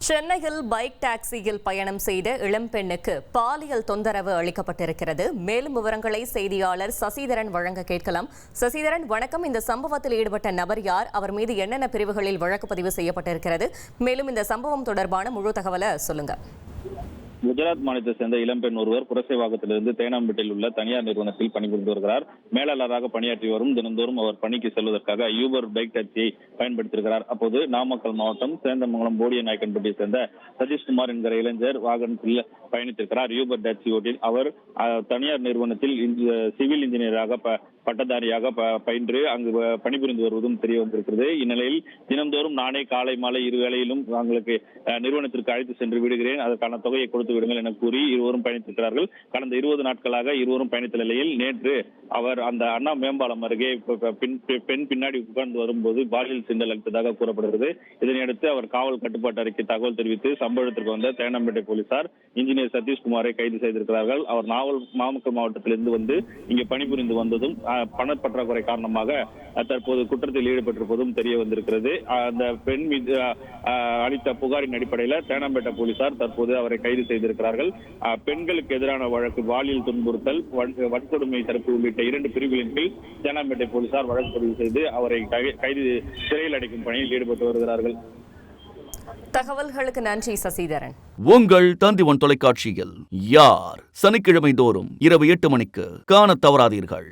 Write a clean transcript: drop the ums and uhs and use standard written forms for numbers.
சென்னையில் பைக் டாக்ஸியில் பயணம் செய்த இளம்பெண்ணுக்கு பாலியல் தொந்தரவு அளிக்கப்பட்டிருக்கிறது. மேலும் விவரங்களை செய்தியாளர் சசிதரன் வழங்க கேட்கலாம். சசிதரன், வணக்கம். இந்த சம்பவத்தில் ஈடுபட்ட நபர் யார்? அவர் மீது என்னென்ன பிரிவுகளில் வழக்கு பதிவு செய்யப்பட்டிருக்கிறது? மேலும் இந்த சம்பவம் தொடர்பான முழு தகவலை சொல்லுங்க. குஜராத் மாநிலத்தை சேர்ந்த இளம்பெண் ஒருவர் புரசைவாக்கத்திலிருந்து தேனாம்பேட்டையில் உள்ள தனியார் நிறுவனத்தில் பணிபுரிந்து வருகிறார். மேலாளராக பணியாற்றி வரும். தினந்தோறும் அவர் பணிக்கு செல்வதற்காக யூபர் பைக் டாக்ஸியை பயன்படுத்தியிருக்கிறார். அப்போது நாமக்கல் மாவட்டம் சேந்தமங்கலம் போடியநாயக்கன்பட்டியை சேர்ந்த சதீஷ்குமார் என்கிற இளைஞர் வாகனத்தில் பயணித்திருக்கிறார். யூபர் டாக்ஸி ஓட்டில் அவர் தனியார் நிறுவனத்தில் சிவில் இன்ஜினியராக பட்டதாரியாக பயின்று அங்கு பணிபுரிந்து வருவதும் தெரிய வந்திருக்கிறது. இந்நிலையில் தினந்தோறும் நானே காலை மாலை இரு வேளையிலும் தங்களுக்கு நிறுவனத்திற்கு அழைத்து சென்று விடுகிறேன், அதற்கான தொகையை கொடுத்து விடுங்கள் என கூறி இருவரும் பயணித்திருக்கிறார்கள். கடந்த 20 நாட்களாக இருவரும் பயணித்த நிலையில் நேற்று அவர் அந்த அண்ணா மேம்பாலம் அருகே பெண் பின்னாடி உட்கார்ந்து வரும்போது பாலியல் சீண்டல் அளித்ததாக கூறப்படுகிறது. இதனையடுத்து அவர் காவல் கட்டுப்பாட்டு அறிக்கை தகவல் தெரிவித்து சம்பவ இடத்திற்கு வந்த தேனாம்பேட்டை போலீசார் இன்ஜினியர் சதீஷ்குமாரை கைது செய்திருக்கிறார்கள். அவர் நாமக்கல் மாவட்டத்திலிருந்து வந்து இங்கே பணிபுரிந்து வந்ததும் பணப்பற்றாக்குறை காரணமாக தற்போது குற்றத்தில் ஈடுபட்டிருப்பதும் தெரிய வந்திருக்கிறது. அந்த பெண் மீது அளித்த புகாரின் அடிப்படையில் தேனாம்பேட்டை போலீசார் தற்போது அவரை கைது செய்திருக்கிறார்கள். பெண்களுக்கு எதிரான வழக்கு பாலியல் துன்புறுத்தல், வன்கொடுமை தடுப்பு உள்ளிட்ட 2 பிரிவுகளின் கீழ் தேனாம்பேட்டை போலீசார் வழக்கு பதிவு செய்து அவரை கைது சிறையில் அடைக்கும் பணியில் ஈடுபட்டு வருகிறார்கள். தகவல்களுக்கு நன்றி சசிதரன். உங்கள் தந்திவன் தொலைக்காட்சியில் யார் சனிக்கிழமை தோறும் இரவு 8 மணிக்கு காணத் தவறாதீர்கள்.